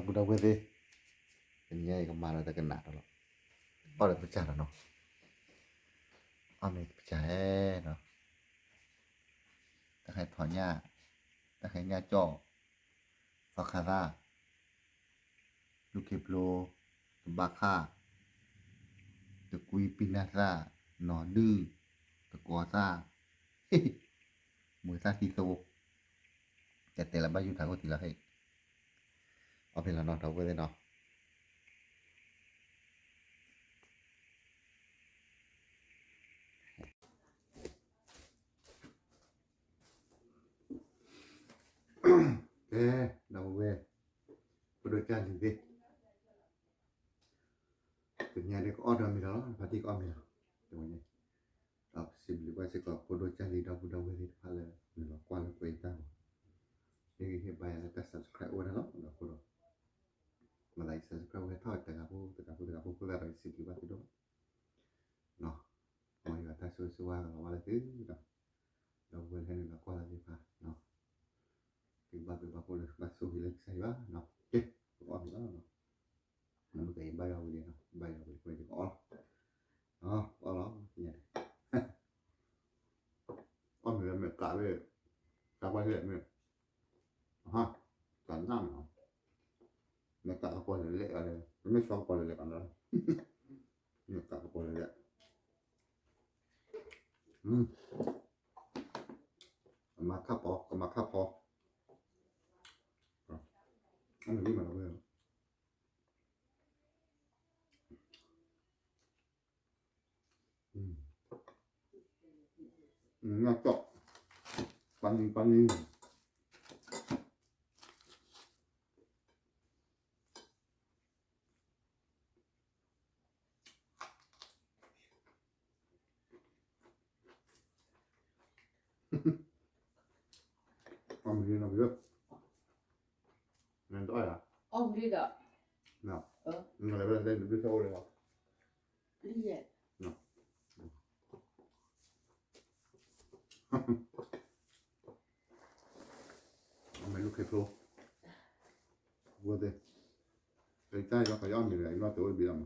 budak bete penyai kemana tak kena dulu oh udah pecah no oh nih pecah no tak kayak thonya tak kayak nyaco fakara lukeblo baka tekui pinasa no dư tekuasa mùi sa si sô chặt tiền là bao nhiêu thằng có tiền là hay ở bên là nó đâu có thế nào ok đâu về có đôi chân gì từ nhà đây có order mình đó và thì có mình đúng không đọc sim đi qua sẽ có đôi chân gì đâu đâu về thì phải là mình là quan là quên tao thì hiện bài là ta subscribe qua đó đó có rồi mà lại subscribe hết thôi tất cả các bạn xin ký vào cái đó nó mọi người ta xui xui qua là thứ đó đâu quên hay là qua là gì phải nó thì ba cô được ba xui lên say quá nó chết con đó nó mới cái bay đầu đi nó bay đầu quay được ó đó ó đó nhỉ con người mệt cả về cả ba hiện mệt ha cắn răng nó mệt cả con lệ ở đây nó cho con lệ ở đây mệt cả con lệ mà khắp bò ăn cái gì mà nó về ngọt chọc bánh ông gì nào biết nên đói à ông đi đó nào người bên đây biết đâu rồi đi vậy nào mấy lúc kẹp luôn vừa đây cái tay nó phải ăn gì này nó tối bị làm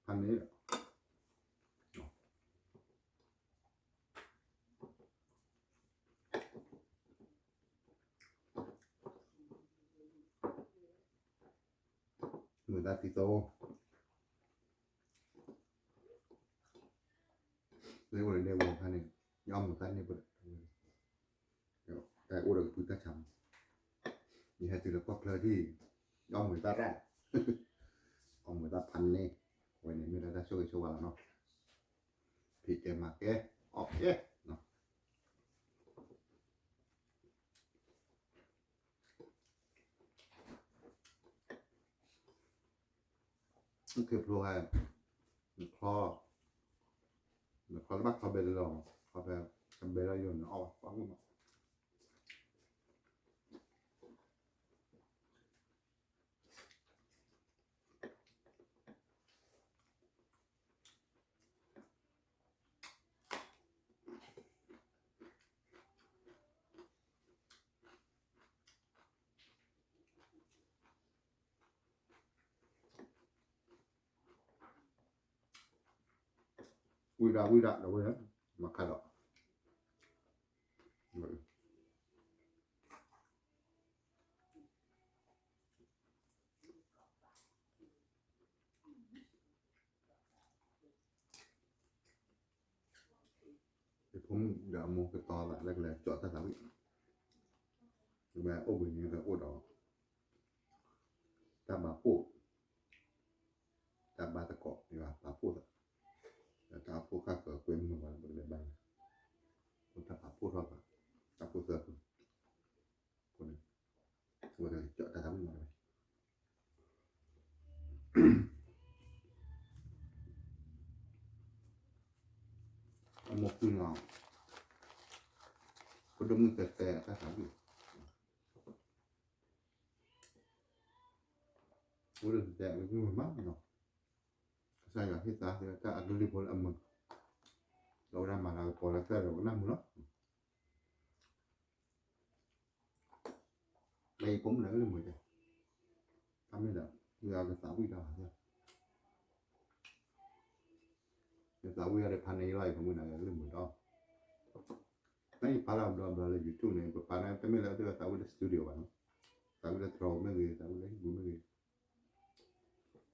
ăn đấy người ta thì tô đây là đều một thanh này nhóm một thanh này bật cái ô được tụi ta chấm thì hay từ là có plơ đi nhóm người ta ra ông người taพันนี่วันนี้มีอะไรจะช่วยว่าเนาะผิดเกมมาแกออกเอ๊ะเนาะนี่คือพลัวคอแล้วบักคอเบลล์คอเบลล์เบลล์อยู่เนาะฟังมั้ยquy ra đâu đấy mà khai đó thì cũng đã mua cái to lại là chọn ta thảo và ô bình như là ô đỏ ta bà phụ ta bà ta cọ thì bà phụ ta phụ khác ở quên mà bà được bànคนถ้าพูดว่าถ้าพูดเสือคนตัวเลยเจาะแต่ทำยังไงเอาหมกขึ้นงอคนดมแต่ถ้าทำอยู่คนดมแต่มันก็ไม่มากเนาะใช่กับที่ตาถ้าอันนี้พอละมันเราได้มาเราพอละแต่เราก็นั่งมั้งเนาะไม่ ngày cũng là cái mùi này ăn như là giờ cái sáu mươi đồng thôi cái sáu mươi để pan này lại cũng là cái mùi đó này para làm là YouTube này của para cái mình là cái sáu mươi studio bạn sáu mươi trâu mấy người sáu mươi mấy người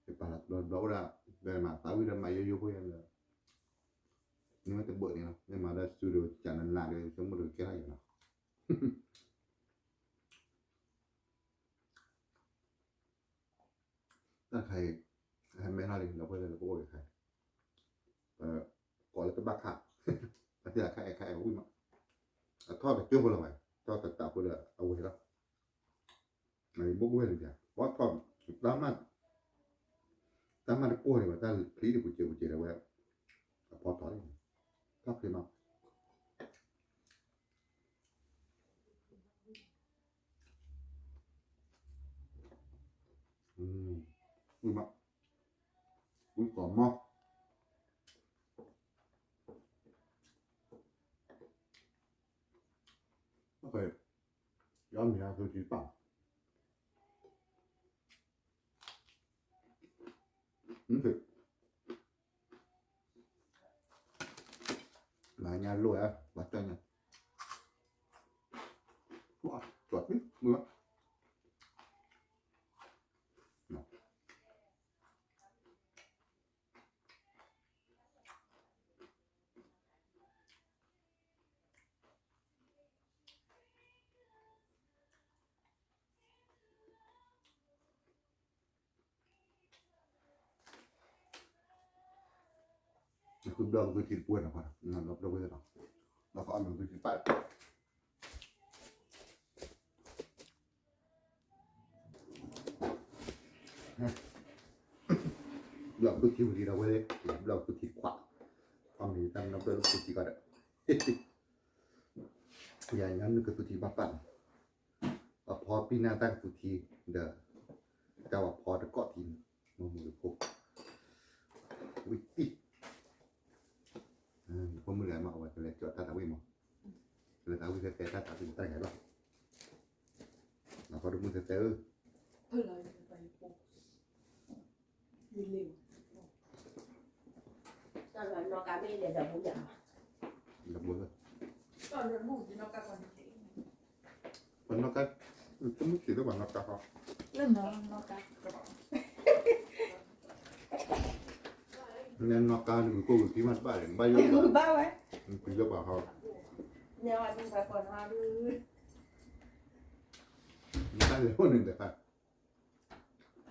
cái para đó ra về mà sáu mươi mà yêu với em là nhưng mà cái bữa này nhưng mà là studio chẳng nên làm được chúng được cái này nàoถ้าใครไม่น่าเลยเราก็เลยเราก็โวยใครก่อนแล้วก็บ้าขาแต่ที่ใครเอาวิ่งมาทอดไปจุ่มไปเลยทอดตับไปเลยเอาไว้แล้วในบุกเว้ยเลยจ้ะเพราะทอดตามมันกล้วยว่าถ้าพลีดิบุเจแล้วไว้พอทอดก็คือมาอุ้ยมาอุ้ยกรอบมากโอเคย้อนมีอะไรคือจีบป่ะคือหลายงานรวยอ่ะวัดใจเนี่ยว้าจอดนี่มือคือเราคือจีบป่วยนะพ่อนั่นเราไม่ได้หรอกเราก็เอามันคือจีบป่วยเราคือจีบดีเราไม่ได้เราคือจีบขวาความมีตั้งเราเป็นคือจีบกันอย่างนั้นคือคือจีบปั่นพอปีหน้าตั้งคือจีเด้อแต่ว่าพอจะเกาะทีมือพวกวิธีผมมือแรงมากว่าจะเลยจอดตาตาวิ่งมั้งเลยตาวิ่งเตะตาตาวิ่งตาไงบ้างเราก็ดูมือเตะเพื่อเราจะไปปุ๊บยืนเร็ว Cho nó cá bê để đập bún chả. ดับมือ ตอนนั้นหมูจะนอกกันวันที่ มันนอกกันจะไม่คิดว่ามันนอกกันเขา เริ่มนอกกัน nên nọcกันคือกูที่มันบ้าเลยบ้าเยอะ คือบ้าไว้ มันคือเยอะกว่าเขา Nếu mà mình phải còn hoa đưa. ได้เลยคนหนึ่งแต่ค่ะ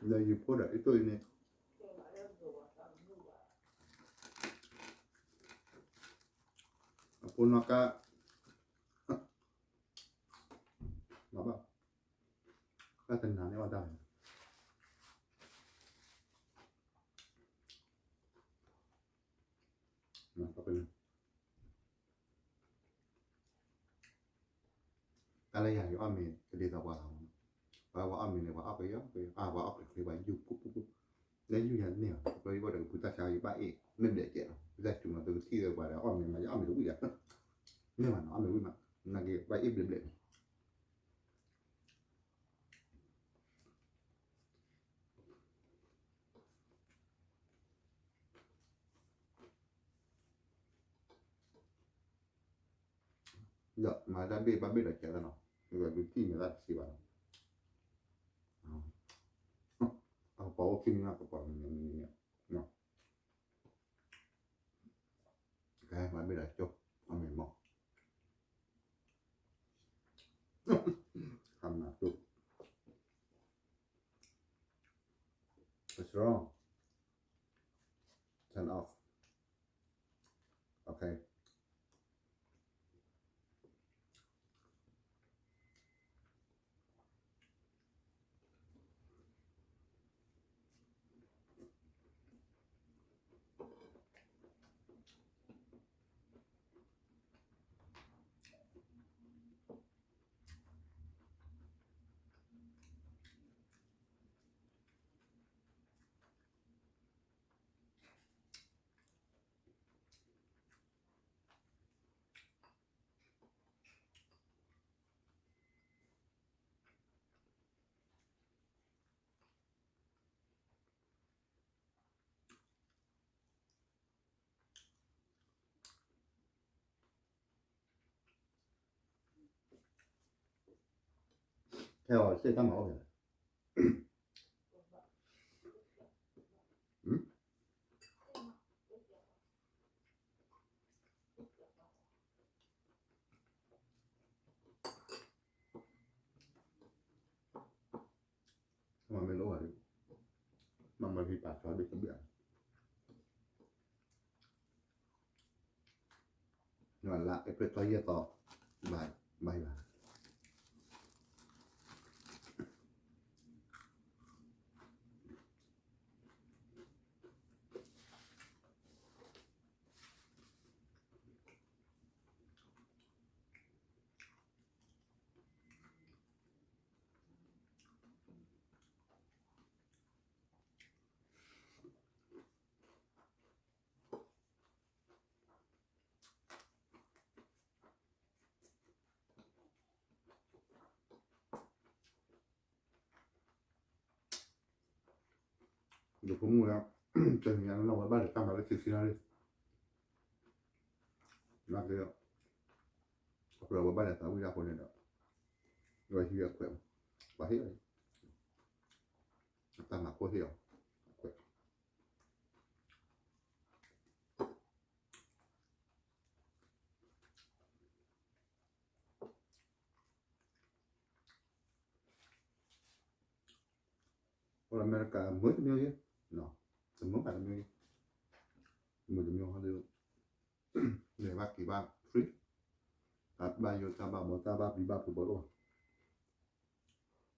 เลยอยู่พูดอะไรตัวนี้พูดนอกกันหรอเปล่าก็เป็นนานนี่ว่าได้นะก็เป็นอะไรอย่างอยู่อ้อมมีก็ดีต่อว่าว่าอ้อมมีเนี่ยว่าอ้อมไปเยอะไปว่าอ้อมไปว่าอยู่ปุ๊บแล้วอยู่อย่างเนี่ยโดยว่าเดี๋ยวพุทธชาอยู่บ้านเองไม่เด็ดเจ๋อได้จุดมาตัวที่ว่าแล้วอ้อมมีมาอ้อมมีรู้อย่างเนี่ยมันอ้อมมีรู้มานั่นก็ไปอีกเด็ดเยอะมาด้านเบี้ยบ้านเบี้ยเด็ดเจ๋อแล้วเนาะคือดูที่เนี่ยได้สิวันเอาเป๋าขึ้นหน้ากระเป๋าเนี่ยเนาะแกบ้านเบี้ยเด็ดจบเอาเงินหมดทำนะจบ What's wrong? Turn off. Okay. theo xe tam máu rồi mà mình lỗ rồi mà mình thì bà cho bị cái biển nhưng mà lạ cái phải toa to bài bài bà được cũng mua từ nhà nó mới bắt được tam bảo cái xịt đi làm được rồi bắt được tao bây giờคนnày đó rồi hiểu quẹo bà hiểu đấy tam bảo cô hiểu Ora America muito mil no semua pada mil mil hadir ne ba ki ba free at ba yo ta ba mo ta ba bi ba pu boro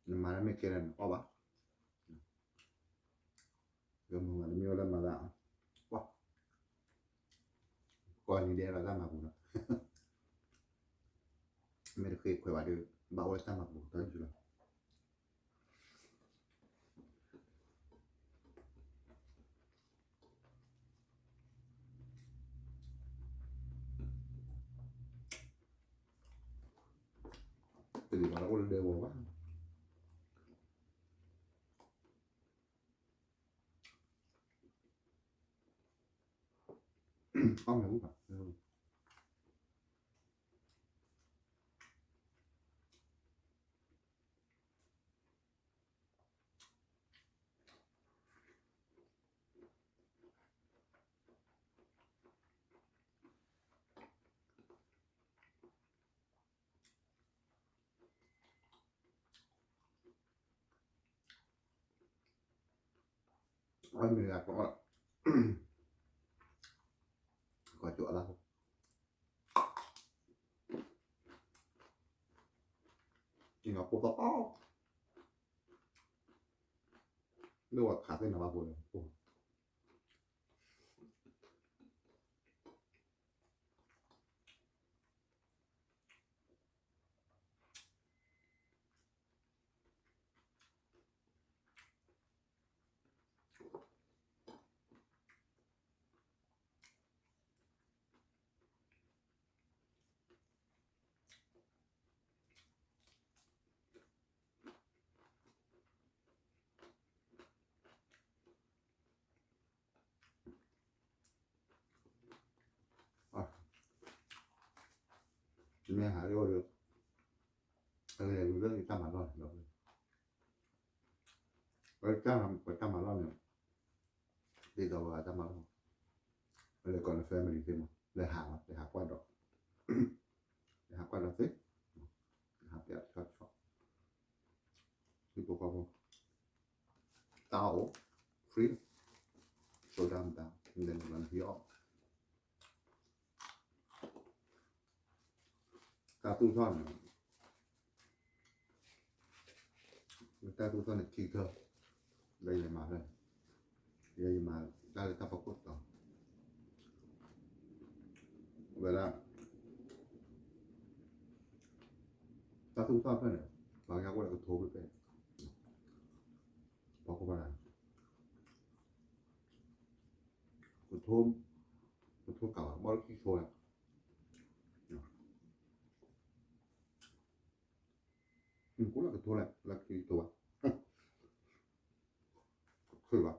ne mara me keren oba yo mo ngani mil la mala wa ko ni de la ma bu na me ke ko ba de ba o ta ma bu ta ju la thì mà nó có đều quá con này cũng phải con mình là có chỗ là thì nó cũng to nếu mà khá tên là ba buồn nghe hả vô được đây rất là tam bản rồi với tam bản rồi đi đâu vào tam bản rồi đây còn là family thêm để hạ quan đó để hạ quan đó thế hạ đẹp cho thì bộ có tao free so down and then run here ta tu son ta tu son là kỳ cơ đây là mà đây là ta phải cốt đó vậy là ta tu son phải này và nhau gọi là thố với cái có bạn cái thố cả bao cái phôi cũng là cái thố này là cái tổ khơi vào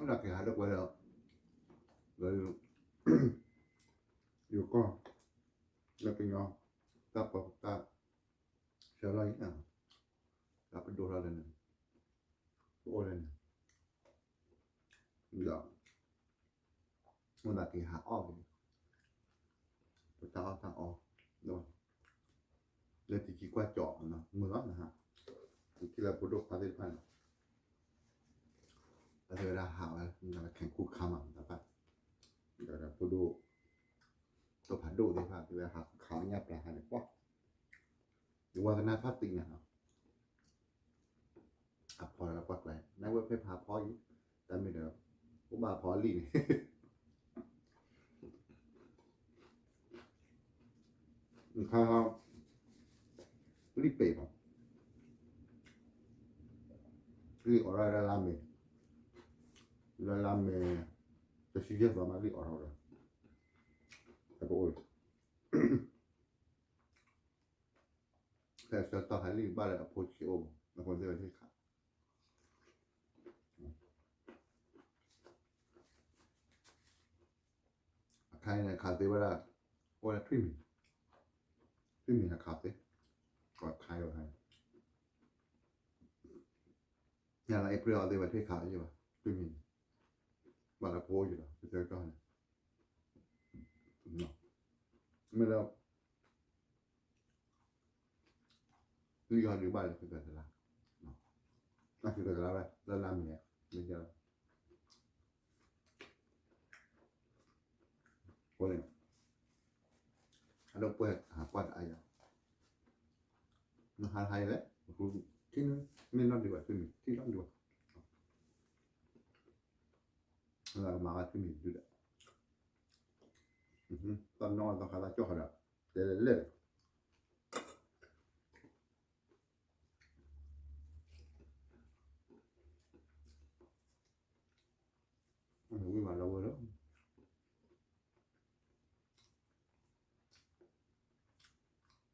là cái hạt được quay đâu rồi yêu con là cái ngon ta bảo ta sẽ lấy nào ta phải đổ ra lên đổ lên giờ nó là cái hạt o thì ta o rồi lên thì chỉ qua chọn nó mưa là hả thì là bộ đồ pha đến phan ta thấy là hảo làแข่งคู่คำอ่ะนะครับเดี๋ยวbộ đồตัวผัดดูดีครับที่ว่าหักขาวเงียบปลาหันปอกหรือว่าหน้าพลาสติกนะครับอ่ะพอแล้วปอกไปนั่งเว็บไปพาพออยู่แต่ไม่เดี๋ยวผมมาพอลีนี่ข้าวรีบไปป่ะรีบออกได้แล้วมั้ยจะชี้แจงว่ามารีบออกแล้วแต่โอ้ยแต่จะต่อให้รีบบ้านเลยอโพชิโอมาคนเดียวที่ขาใครเนี่ยขาดไปว่าโอ้ยทริมนะขาดไปกอดใครวะเนี่ยอะไรเปรี้ยวเอาไปไว้ที่ขาใช่ป่ะทริมบ้านอโพอยู่แล้วไปเจอกันเนาะไม่แล้วคือย้อนอยู่บ้านเลยคือเกิดอะไรเนาะนั่นคือเกิดอะไรแล้วลำเนี่ยไม่ใช่คนเนี่ยเราเปิดหาปัดอะไรnó hay đấyที่นี่นอนดีกว่าที่นอนดีกว่าเรามาที่นี่ดูได้ตอนนอนตอนขาจ่อขาเดี๋ยวเล่นวิ่งมาเราแล้ว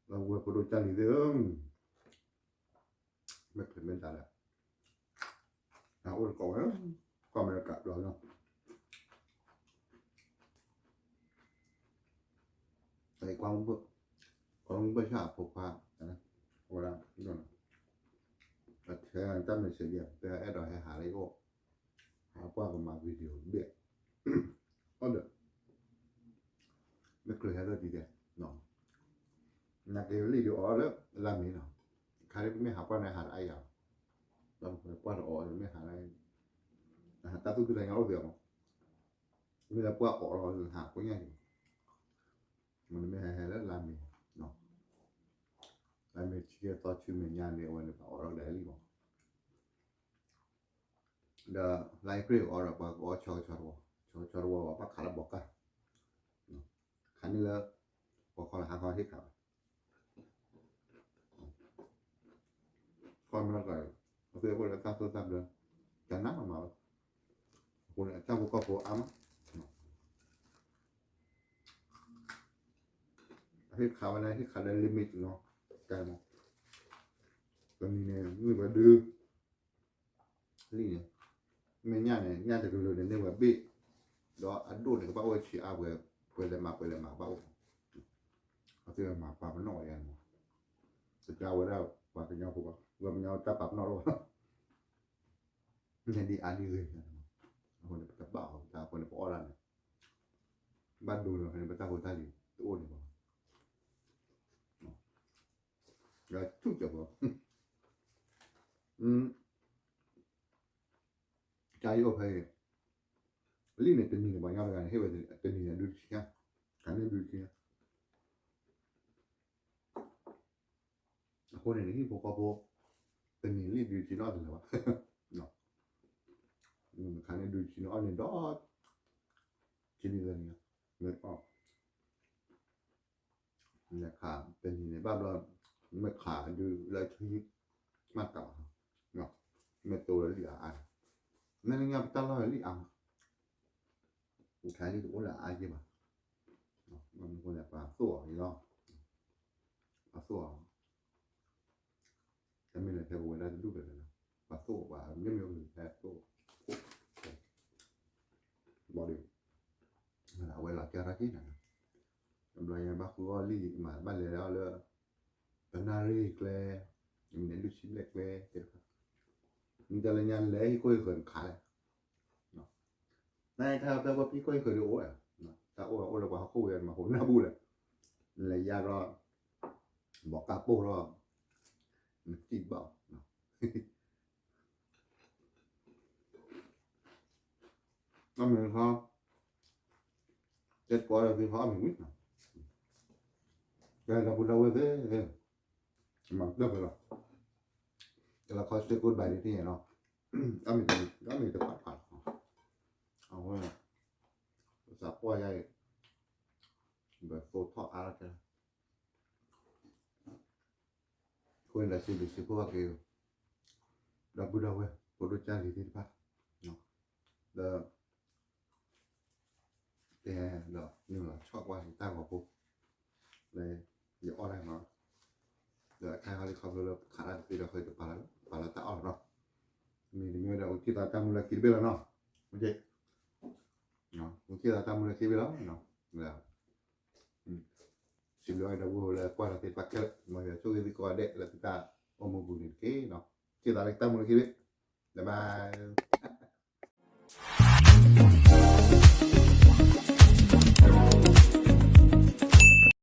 เราเวอร์โปรดักชั่นนี่เดิมไม่เคยเป็นแต่ละเอาอุปกรณ์ก็ไม่ได้กลับเราเนาะแต่ความไม่ชอบพกพานะเวลาที่นั่นแต่แค่จำไม่เสียเดียวแต่ไอ้ดอยหาอะไรก็หาว่าประมาณวิดีโอเบี้ยก็เด้อไม่เคยให้เราดีเดียวเนาะนักเรียนรีดีโอแล้วลามีเนาะใครไม่หาว่าในหาอะไรอ่ะเราว่าเราไม่หาอะไรหาตาตุ้งอะไรเงาเดียวเวลาว่าออกเราหาก็ง่ายมันไม่ให้แล้วลามีเนาะลามีที่ต่อชื่อเมียนเนี่ยวันนี้ออกเราได้หรือเปล่าเดี๋ยวไลฟ์เรียกออกเราบอกว่าชอว่าว่าขาลบอกกันขันนี้แล้วบอกเขาหาเขาที่เขาคนมันก็เขาเรียกว่าตั้งตัวตั้งเดินจะนั่งออกมาคนเจ้าก็พออ้ำที่เขาอะไรที่เขาได้ลิมิตเนาะกันตอนนี้เนี่ยนี่ว่าดื้อนี่เนี่ยไม่ง่ายเนี่ยง่ายแต่ดูเลยเนี่ยว่าบี้ดออัดดูเนี่ยก็บอกว่าชีอาเวเปิดเลยมาบ้าเขาเรียกมาปามันน้อยอย่างจะเจ้าไว้แล้วว่าเป็นยังพวกว่ามันยังจะปรับนอกว่าเนี่ยดีอันนี้เลยคนจะบ้าจะคนจะป้ออะไรบ้านดูเลยคนจะตาคนตาดีตัวนี่บ่แล้วทุกอย่างบ่ใจก็เพย์ลีเนี่ยเป็นนี่บ่ยาวกันให้ว่าเป็นนี่ดูสิฮะกันเนี่ยดูสิฮะคนเนี่ยที่พวกเขาเป็นนี่ลีดูสินอดเลยวะเนาะกันเนี่ยดูสินอดเนี่ยดอกินอะไรเนี่ยเงินออกเนี่ยขาเป็นนี่ในบ้านเราไม่ขาดูเลยที่มากกว่าเนาะไม่โตเลยที่อ่านนั่นยังไปตลอดเลยอ่ะขายนี่ตัวละอายใช่ป่ะมันคนแบบปลาสั่วนี่เนาะปลาสั่วแต่ไม่เลยแต่บัวได้ดูกันเลยนะปลาสั่วปลาไม่มีอะไรแต่สั่ว bỏ đi là quay lại cho ra chứ này làm lại bác có ly mà ban lề đó là Canary kle mình đến được xin lệ kle mìnhจะเรียนเลยคุยกันขายเนาะนายถ้าว่าพี่คุยกันดูอ่ะเนาะถ้าโอ้โอ้เราว่าคุยกันมาผมน่าบูเลยเลยยารอบอกกาโป้รอมันจีบบอกเนาะก็เหมือนเขาเจ็ดกว่าเราคือเขาเหมือนมิดเนาะแต่เราพูดเราเว้ยเฮ้ยมาเลิกไปหรอแต่เราคอยช่วยกูดใบที่เนาะก็มีแต่ผัดเอาไว้สับปะใหญ่แบบโฟทออะไรกันคุยแล้วสิพวกเกี่ยวดับบูดเอาไว้โปรดูจานที่พัดเนาะแต่เนาะนี่เหรอชอบว่าตั้งกว่าปุ๊บเลยอย่าอ้ออะไรมาเดี๋ยวใครเขาจะขับรถขาดที่เราเคยจะปาแล้วตาอ่อนเนาะมีเดี๋ยวkita akan mulai kirbil lah no okey no mungkin akan mulai kirbil lah no ya sebelum ada boleh kuat nanti pakai maka tu kita ada lah kita omong bunyi okay no kita mulai kirbil bye bye